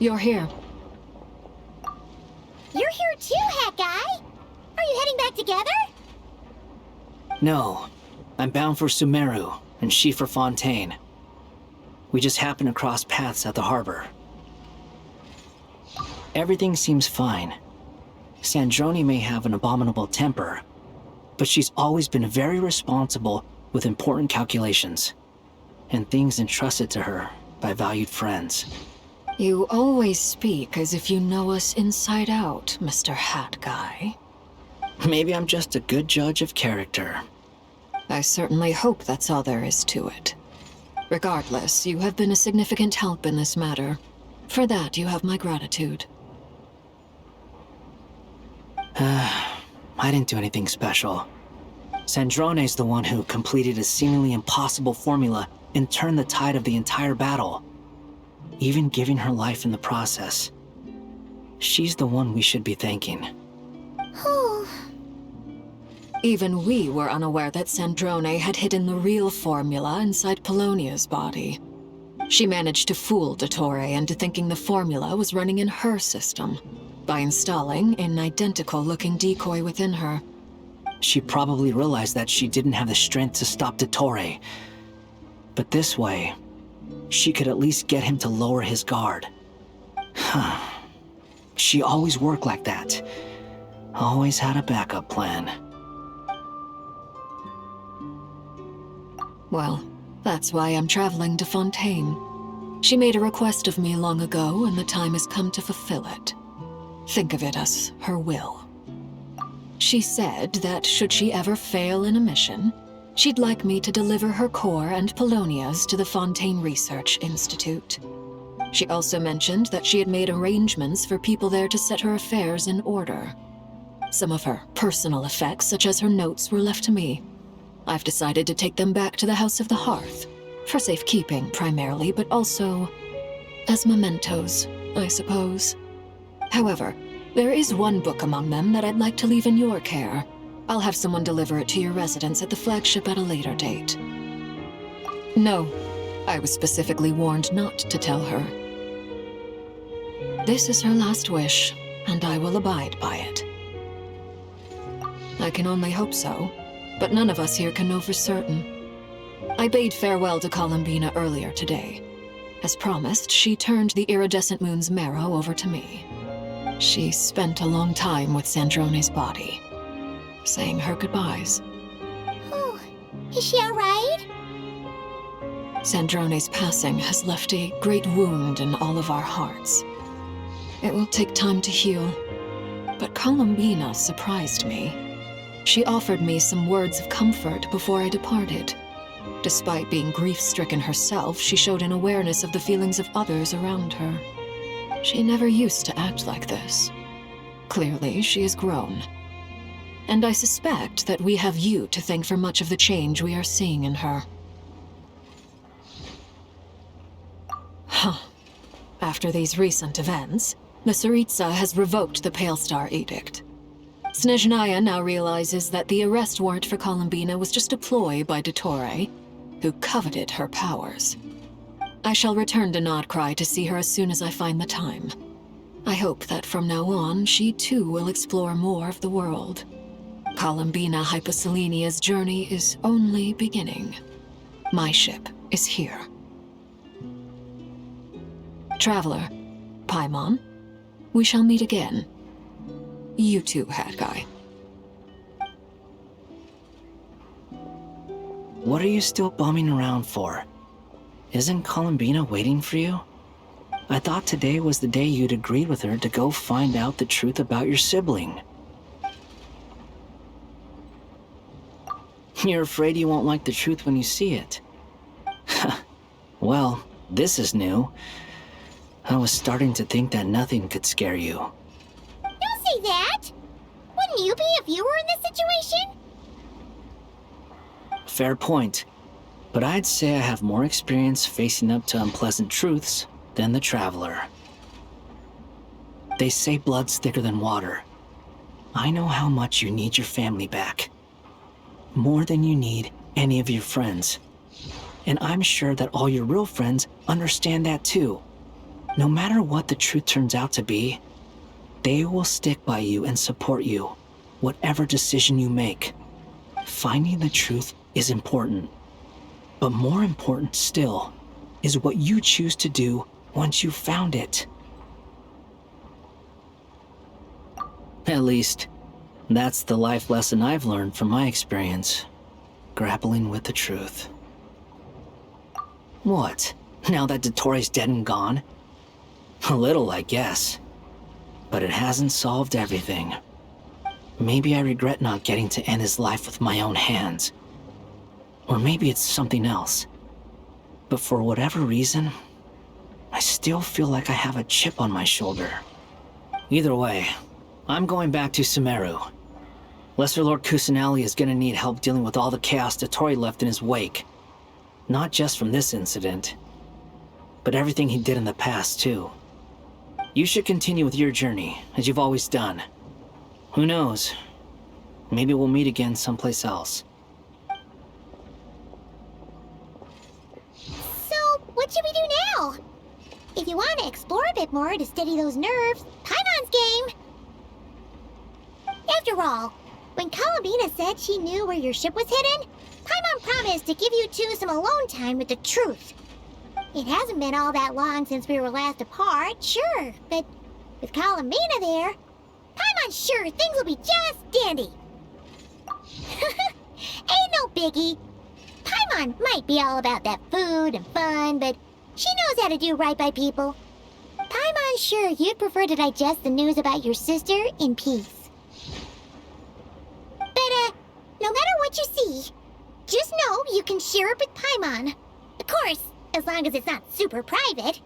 You're here. You're here too, Hat Guy! Are you heading back together? No. I'm bound for Sumeru, and she for Fontaine. We just happened to cross paths at the harbor. Everything seems fine. Sandrone may have an abominable temper, but she's always been very responsible with important calculations, and things entrusted to her by valued friends. You always speak as if you know us inside out, Mr. Hat Guy. Maybe I'm just a good judge of character. I certainly hope that's all there is to it. Regardless, you have been a significant help in this matter. For that, you have my gratitude. I didn't do anything special. Sandrone's the one who completed a seemingly impossible formula and turned the tide of the entire battle, even giving her life in the process. She's the one we should be thanking. Even we were unaware that Sandrone had hidden the real formula inside Polonia's body. She managed to fool Dottore into thinking the formula was running in her system by installing an identical-looking decoy within her. She probably realized that she didn't have the strength to stop Dottore. But this way, she could at least get him to lower his guard. She always worked like that. Always had a backup plan. Well, that's why I'm traveling to Fontaine. She made a request of me long ago, and the time has come to fulfill it. Think of it as her will. She said that should she ever fail in a mission, she'd like me to deliver her core and Polonia's to the Fontaine Research Institute. She also mentioned that she had made arrangements for people there to set her affairs in order. Some of her personal effects, such as her notes, were left to me. I've decided to take them back to the House of the Hearth, for safekeeping primarily, but also as mementos, I suppose. However, there is one book among them that I'd like to leave in your care. I'll have someone deliver it to your residence at the flagship at a later date. No, I was specifically warned not to tell her. This is her last wish, and I will abide by it. I can only hope so, but none of us here can know for certain. I bade farewell to Columbina earlier today. As promised, she turned the iridescent moon's marrow over to me. She spent a long time with Sandrone's body, saying her goodbyes. Oh, is she all right? Sandrone's passing has left a great wound in all of our hearts. It will take time to heal, but Columbina surprised me. She offered me some words of comfort before I departed. Despite being grief-stricken herself, she showed an awareness of the feelings of others around her. She never used to act like this. Clearly, she has grown. And I suspect that we have you to thank for much of the change we are seeing in her. After these recent events, the Tsaritsa has revoked the Pale Star Edict. Snezhnaya now realizes that the arrest warrant for Columbina was just a ploy by Dottore, who coveted her powers. I shall return to Nodcry to see her as soon as I find the time. I hope that from now on, she too will explore more of the world. Columbina Hyposelenia's journey is only beginning. My ship is here. Traveler, Paimon, we shall meet again. You too, Hat Guy. What are you still bumming around for? Isn't Columbina waiting for you? I thought today was the day you'd agreed with her to go find out the truth about your sibling. You're afraid you won't like the truth when you see it. Well, this is new. I was starting to think that nothing could scare you. Don't say that! Wouldn't you be if you were in this situation? Fair point. But I'd say I have more experience facing up to unpleasant truths than the Traveler. They say blood's thicker than water. I know how much you need your family back. More than you need any of your friends. And I'm sure that all your real friends understand that too. no matter what the truth turns out to be, they will stick by you and support you, whatever decision you make. Finding the truth is important, but more important still is what you choose to do once you've found it. At least, that's the life lesson I've learned from my experience, grappling with the truth. What, now that Dottore's dead and gone? A little, I guess. But it hasn't solved everything. Maybe I regret not getting to end his life with my own hands. Or maybe it's something else. But for whatever reason, I still feel like I have a chip on my shoulder. Either way, I'm going back to Sumeru. Lesser Lord Kusanali is gonna need help dealing with all the chaos Dottore left in his wake. Not just from this incident, but everything he did in the past, too. You should continue with your journey, as you've always done. Who knows? Maybe we'll meet again someplace else. So, what should we do now? If you want to explore a bit more to steady those nerves, Paimon's game! After all, when Columbina said she knew where your ship was hidden, Paimon promised to give you two some alone time with the truth. It hasn't been all that long since we were last apart, sure, but with Columbina there, Paimon's sure things will be just dandy. Ain't no biggie. Paimon might be all about that food and fun, but she knows how to do right by people. Paimon's sure you'd prefer to digest the news about your sister in peace. But, no matter what you see, just know you can share it with Paimon. Of course, as long as it's not super private.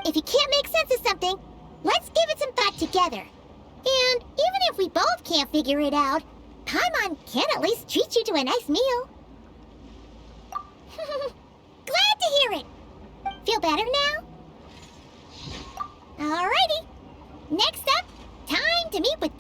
If you can't make sense of something, let's give it some thought together. And even if we both can't figure it out, Paimon can at least treat you to a nice meal. Glad to hear it. Feel better now? Alrighty. Next up, time to meet with